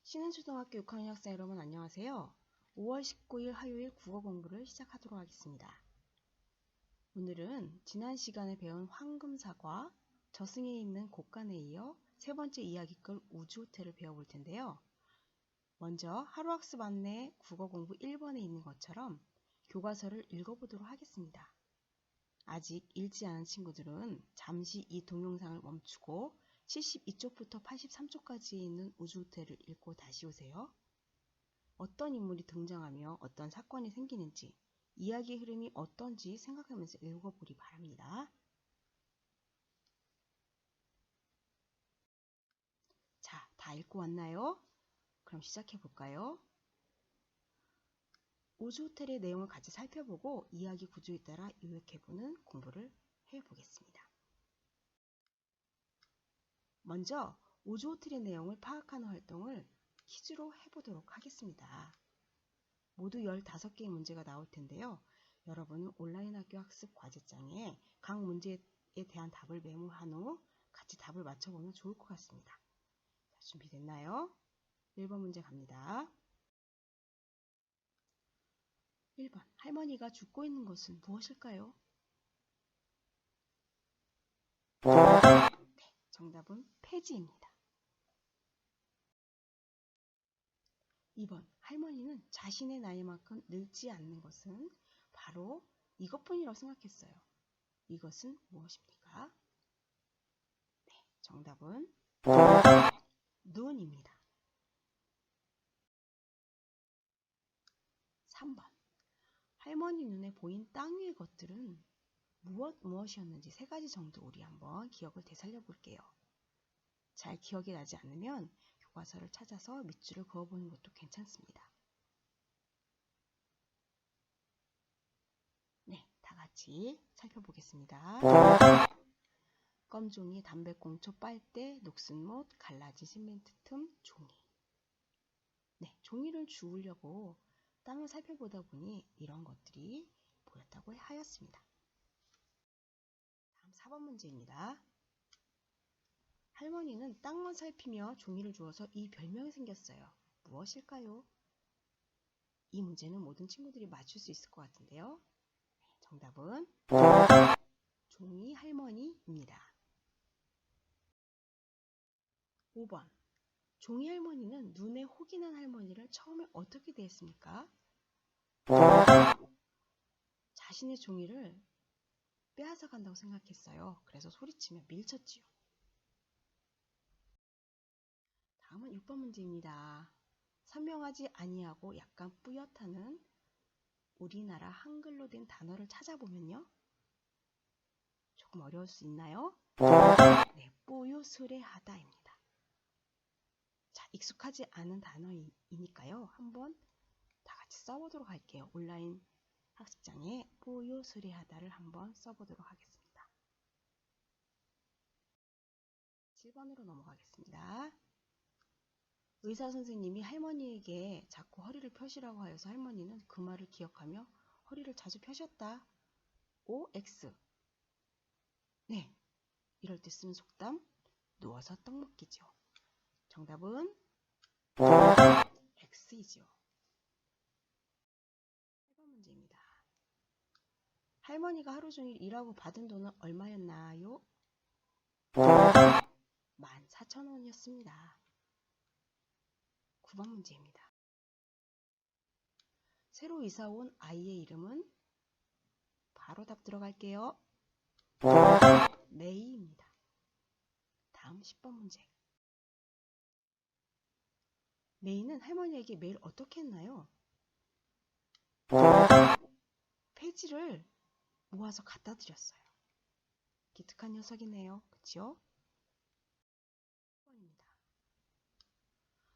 신흥초등학교 6학년 학생 여러분 안녕하세요. 5월 19일 화요일 국어 공부를 시작하도록 하겠습니다. 오늘은 지난 시간에 배운 황금사과, 저승에 있는 곡간에 이어 세 번째 이야기글 우주호텔을 배워볼 텐데요. 먼저 하루학습 안내 국어 공부 1번에 있는 것처럼 교과서를 읽어보도록 하겠습니다. 아직 읽지 않은 친구들은 잠시 이 동영상을 멈추고 72쪽부터 83쪽까지 있는 우주호텔을 읽고 다시 오세요. 어떤 인물이 등장하며 어떤 사건이 생기는지, 이야기 흐름이 어떤지 생각하면서 읽어보기 바랍니다. 자, 다 읽고 왔나요? 그럼 시작해 볼까요? 우주호텔의 내용을 같이 살펴보고 이야기 구조에 따라 요약해보는 공부를 해보겠습니다. 먼저 우주호텔의 내용을 파악하는 활동을 퀴즈로 해보도록 하겠습니다. 모두 15개의 문제가 나올 텐데요. 여러분은 온라인 학교 학습 과제장에 각 문제에 대한 답을 메모한 후 같이 답을 맞춰보면 좋을 것 같습니다. 자, 준비됐나요? 1번 문제 갑니다. 1번, 할머니가 죽고 있는 것은 무엇일까요? 네, 정답은 폐지입니다. 2번, 할머니는 자신의 나이만큼 늙지 않는 것은 바로 이것뿐이라고 생각했어요. 이것은 무엇입니까? 네, 정답은 눈입니다. 3번, 할머니 눈에 보인 땅 위의 것들은 무엇이었는지 3가지 정도 우리 한번 기억을 되살려 볼게요. 잘 기억이 나지 않으면 교과서를 찾아서 밑줄을 그어보는 것도 괜찮습니다. 네, 다 같이 살펴보겠습니다. 껌종이, 담배꽁초, 빨대, 녹슨못, 갈라진 시멘트 틈, 종이. 네, 종이를 주우려고 땅을 살펴보다 보니 이런 것들이 보였다고 하였습니다. 다음 4번 문제입니다. 할머니는 땅만 살피며 종이를 주워서 이 별명이 생겼어요. 무엇일까요? 이 문제는 모든 친구들이 맞출 수 있을 것 같은데요. 네, 정답은 종이 할머니입니다. 5번, 종이 할머니는 눈에 혹이 난 할머니를 처음에 어떻게 대했습니까? 자신의 종이를 빼앗아 간다고 생각했어요. 그래서 소리치며 밀쳤지요. 다음은 6번 문제입니다. 선명하지 아니하고 약간 뿌옇다는 우리나라 한글로 된 단어를 찾아보면요. 조금 어려울 수 있나요? 네, 뽀요스레하다입니다. 자, 익숙하지 않은 단어이니까요. 한번 다 같이 써보도록 할게요. 온라인 학습장에 뽀요스레하다를 한번 써보도록 하겠습니다. 7번으로 넘어가겠습니다. 의사 선생님이 할머니에게 자꾸 허리를 펴시라고 하여서 할머니는 그 말을 기억하며 허리를 자주 펴셨다. OX. 네, 이럴 때 쓰는 속담 누워서 떡 먹기죠. 정답은 X이죠. 8번 문제입니다. 할머니가 하루 종일 일하고 받은 돈은 얼마였나요? 14,000원이었습니다. 9번 문제입니다. 새로 이사 온 아이의 이름은? 바로 답 들어갈게요. 메이입니다. 다음 10번 문제. 메이는 할머니에게 매일 어떻게 했나요? 폐지를 모아서 갖다 드렸어요. 기특한 녀석이네요. 그쵸? 10번입니다.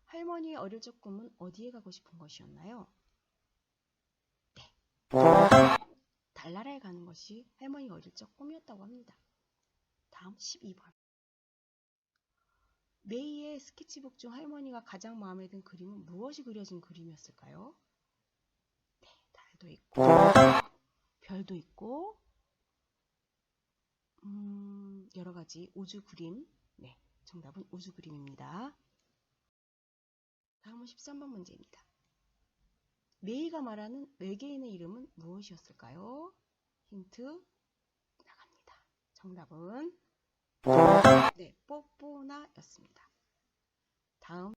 할머니의 어릴 적 꿈은 어디에 가고 싶은 것이었나요? 네. 달나라에 가는 것이 할머니 어릴 적 꿈이었다고 합니다. 다음 12번. 메이의 스케치북 중 할머니가 가장 마음에 든 그림은 무엇이 그려진 그림이었을까요? 네, 달도 있고 별도 있고 여러 가지 우주 그림. 네, 정답은 우주 그림입니다. 다음은 13번 문제입니다. 메이가 말하는 외계인의 이름은 무엇이었을까요? 힌트 나갑니다. 정답은 네, 뽀뽀나였습니다. 다음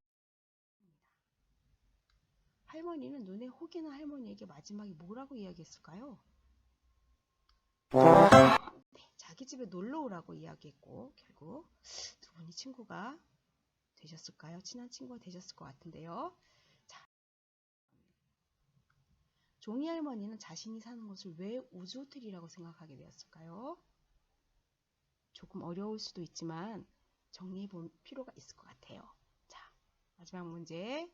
할머니는 눈에 혹이 난 할머니에게 마지막에 뭐라고 이야기했을까요? 네, 자기 집에 놀러 오라고 이야기했고 결국 두 분이 친구가 되셨을까요? 친한 친구가 되셨을 것 같은데요. 자, 종이 할머니는 자신이 사는 곳을 왜 우주 호텔이라고 생각하게 되었을까요? 조금 어려울 수도 있지만 정리해 볼 필요가 있을 것 같아요. 자, 마지막 문제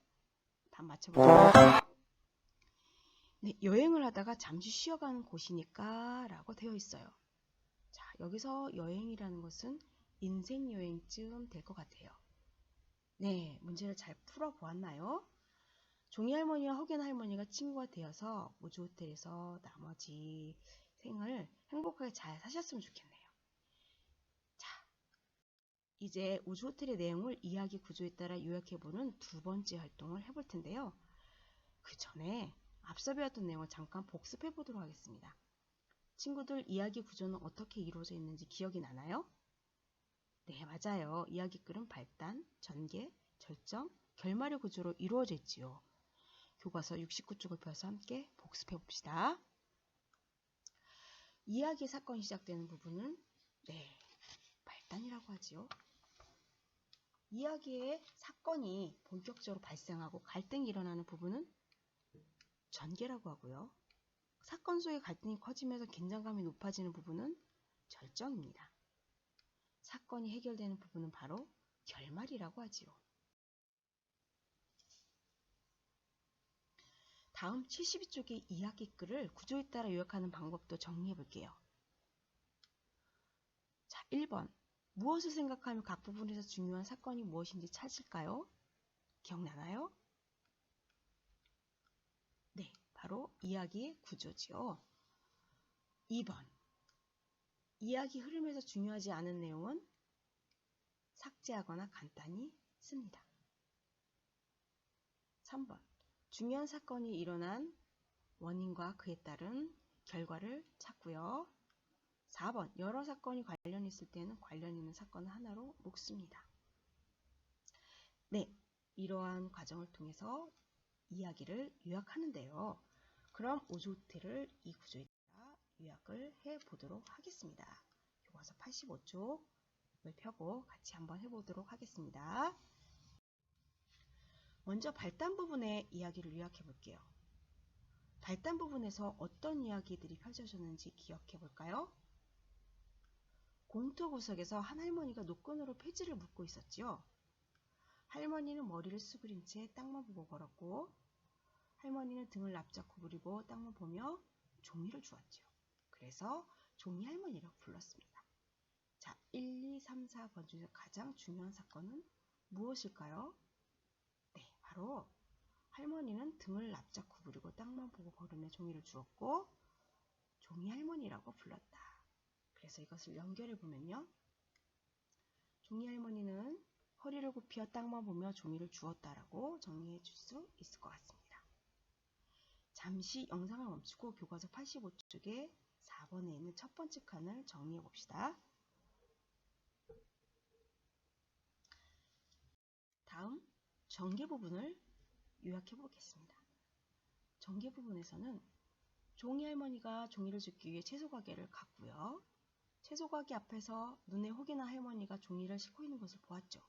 답 맞춰볼게요. 네, 여행을 하다가 잠시 쉬어가는 곳이니까 라고 되어 있어요. 자, 여기서 여행이라는 것은 인생 여행쯤 될 것 같아요. 네, 문제를 잘 풀어보았나요? 종이 할머니와 허겐 할머니가 친구가 되어서 우주 호텔에서 나머지 생을 행복하게 잘 사셨으면 좋겠네요. 자, 이제 우주 호텔의 내용을 이야기 구조에 따라 요약해보는 두 번째 활동을 해볼 텐데요. 그 전에 앞서 배웠던 내용을 잠깐 복습해 보도록 하겠습니다. 친구들 이야기 구조는 어떻게 이루어져 있는지 기억이 나나요? 네, 맞아요. 이야기글은 발단, 전개, 절정, 결말의 구조로 이루어져 있지요. 교과서 69쪽을 펴서 함께 복습해 봅시다. 이야기의 사건이 시작되는 부분은 네, 발단이라고 하지요. 이야기의 사건이 본격적으로 발생하고 갈등이 일어나는 부분은 전개라고 하고요. 사건 속의 갈등이 커지면서 긴장감이 높아지는 부분은 절정입니다. 사건이 해결되는 부분은 바로 결말이라고 하지요. 다음 72쪽의 이야기글을 구조에 따라 요약하는 방법도 정리해 볼게요. 자, 1번. 무엇을 생각하며 각 부분에서 중요한 사건이 무엇인지 찾을까요? 기억나나요? 네, 바로 이야기의 구조지요. 2번. 이야기 흐름에서 중요하지 않은 내용은 삭제하거나 간단히 씁니다. 3번. 중요한 사건이 일어난 원인과 그에 따른 결과를 찾고요. 4번. 여러 사건이 관련 있을 때는 관련 있는 사건을 하나로 묶습니다. 네, 이러한 과정을 통해서 이야기를 요약하는데요. 그럼 우주 호텔을 이 구조에 따라 요약을 해 보도록 하겠습니다. 교과서 85쪽을 펴고 같이 한번 해보도록 하겠습니다. 먼저 발단 부분의 이야기를 요약해 볼게요. 발단 부분에서 어떤 이야기들이 펼쳐졌는지 기억해 볼까요? 공터 구석에서 한 할머니가 노끈으로 폐지를 묶고 있었지요. 할머니는 머리를 수그린 채 땅만 보고 걸었고 할머니는 등을 납작 구부리고 땅만 보며 종이를 주었지요. 그래서 종이 할머니라고 불렀습니다. 자, 1, 2, 3, 4번 중에서 가장 중요한 사건은 무엇일까요? 네, 바로 할머니는 등을 납작 구부리고 땅만 보고 걸으며 종이를 주었고 종이 할머니라고 불렀다. 그래서 이것을 연결해 보면요. 종이 할머니는 허리를 굽혀 땅만 보며 종이를 주었다라고 정리해 줄 수 있을 것 같습니다. 잠시 영상을 멈추고 교과서 85쪽에 4번에 있는 첫 번째 칸을 정리해 봅시다. 다음 전개 부분을 요약해 보겠습니다. 전개 부분에서는 종이 할머니가 종이를 줍기 위해 채소 가게를 갔고요. 채소 가게 앞에서 눈에 혹이 난 할머니가 종이를 싣고 있는 것을 보았죠.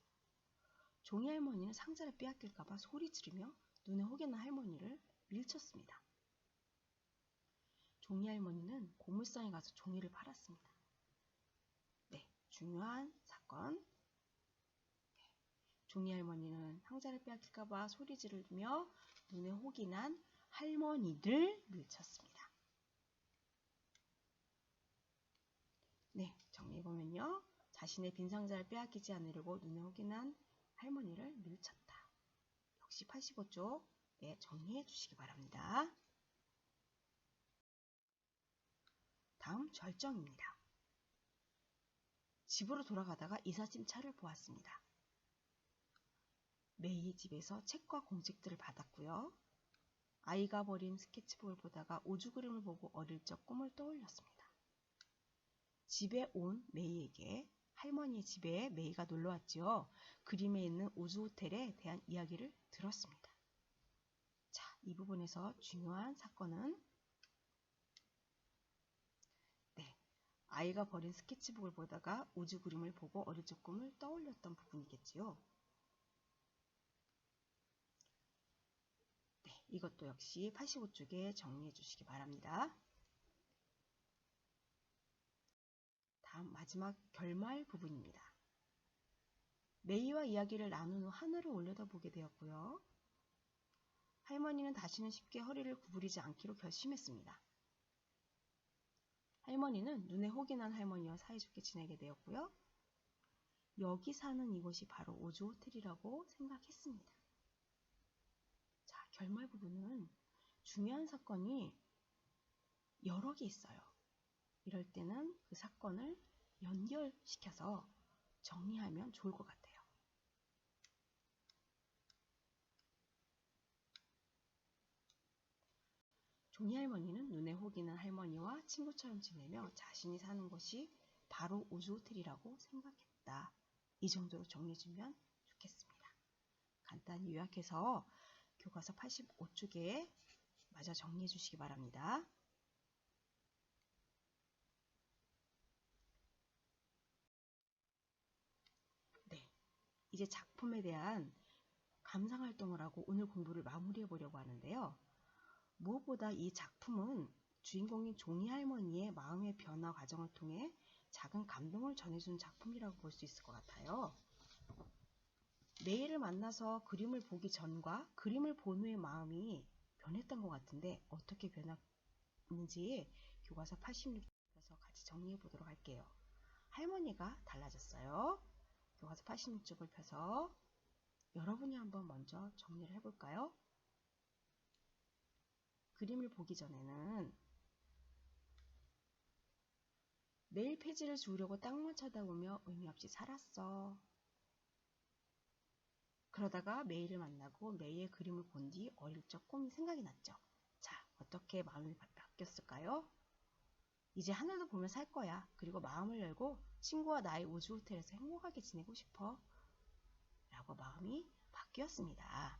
종이 할머니는 상자를 빼앗길까봐 소리 지르며 눈에 혹이 난 할머니를 밀쳤습니다. 종이 할머니는 고물상에 가서 종이를 팔았습니다. 네, 중요한 사건. 네, 종이 할머니는 상자를 빼앗길까봐 소리 지르며 눈에 혹이 난 할머니를 밀쳤습니다. 네, 정리해보면요. 자신의 빈 상자를 빼앗기지 않으려고 눈에 혹이 난 할머니를 밀쳤다. 역시 85쪽 네, 정리해 주시기 바랍니다. 다음 절정입니다. 집으로 돌아가다가 이삿짐 차를 보았습니다. 메이의 집에서 책과 공책들을 받았고요. 아이가 버린 스케치북을 보다가 우주 그림을 보고 어릴 적 꿈을 떠올렸습니다. 집에 온 메이에게 할머니의 집에 메이가 놀러 왔지요. 그림에 있는 우주 호텔에 대한 이야기를 들었습니다. 자, 이 부분에서 중요한 사건은 아이가 버린 스케치북을 보다가 우주 그림을 보고 어릴 적 꿈을 떠올렸던 부분이겠지요. 이것도 역시 85쪽에 정리해 주시기 바랍니다. 다음 마지막 결말 부분입니다. 메이와 이야기를 나눈 후 하늘을 올려다보게 되었고요. 할머니는 다시는 쉽게 허리를 구부리지 않기로 결심했습니다. 할머니는 눈에 혹이 난 할머니와 사이좋게 지내게 되었고요. 여기 사는 이곳이 바로 우주 호텔이라고 생각했습니다. 자, 결말 부분은 중요한 사건이 여러 개 있어요. 이럴 때는 그 사건을 연결시켜서 정리하면 좋을 것 같아요. 종이 할머니는 눈에 혹이 난 할머니와 친구처럼 지내며 자신이 사는 곳이 바로 우주 호텔이라고 생각했다. 이 정도로 정리해주면 좋겠습니다. 간단히 요약해서 교과서 85쪽에 마저 정리해 주시기 바랍니다. 네, 이제 작품에 대한 감상활동을 하고 오늘 공부를 마무리해 보려고 하는데요. 무엇보다 이 작품은 주인공인 종이 할머니의 마음의 변화 과정을 통해 작은 감동을 전해준 작품이라고 볼 수 있을 것 같아요. 메이를 만나서 그림을 보기 전과 그림을 본 후의 마음이 변했던 것 같은데 어떻게 변했는지 교과서 86쪽에서 같이 정리해 보도록 할게요. 할머니가 달라졌어요. 교과서 86쪽을 펴서 여러분이 한번 먼저 정리를 해볼까요? 그림을 보기 전에는 매일 페이지를 지우려고 땅만 쳐다보며 의미 없이 살았어. 그러다가 메이를 만나고 메이의 그림을 본 뒤 어릴 적 꿈이 생각이 났죠. 자, 어떻게 마음이 바뀌었을까요? 이제 하늘도 보며 살 거야. 그리고 마음을 열고 친구와 나의 우주 호텔에서 행복하게 지내고 싶어. 라고 마음이 바뀌었습니다.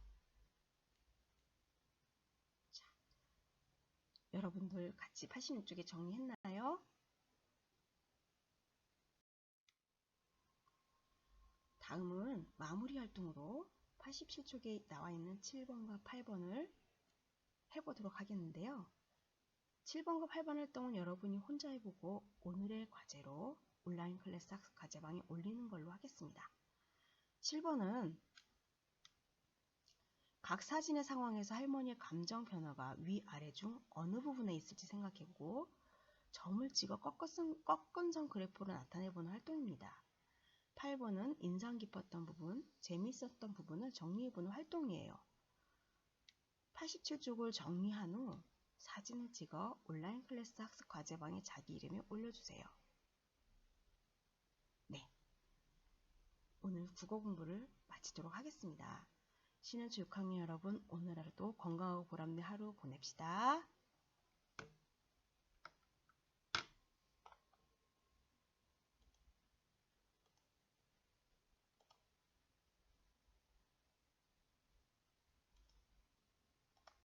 자, 여러분들 같이 86쪽에 정리했나요? 다음은 마무리 활동으로 87쪽에 나와 있는 7번과 8번을 해보도록 하겠는데요. 7번과 8번 활동은 여러분이 혼자 해보고 오늘의 과제로 온라인 클래스 학습 과제방에 올리는 걸로 하겠습니다. 7번은 각 사진의 상황에서 할머니의 감정 변화가 위아래 중 어느 부분에 있을지 생각해보고 점을 찍어 꺾은 선 그래프로 나타내보는 활동입니다. 8번은 인상 깊었던 부분, 재미있었던 부분을 정리해보는 활동이에요. 87쪽을 정리한 후 사진을 찍어 온라인 클래스 학습 과제방에 자기 이름을 올려주세요. 네, 오늘 국어 공부를 마치도록 하겠습니다. 신현주 6학년 여러분, 오늘 하루도 건강하고 보람된 하루 보냅시다.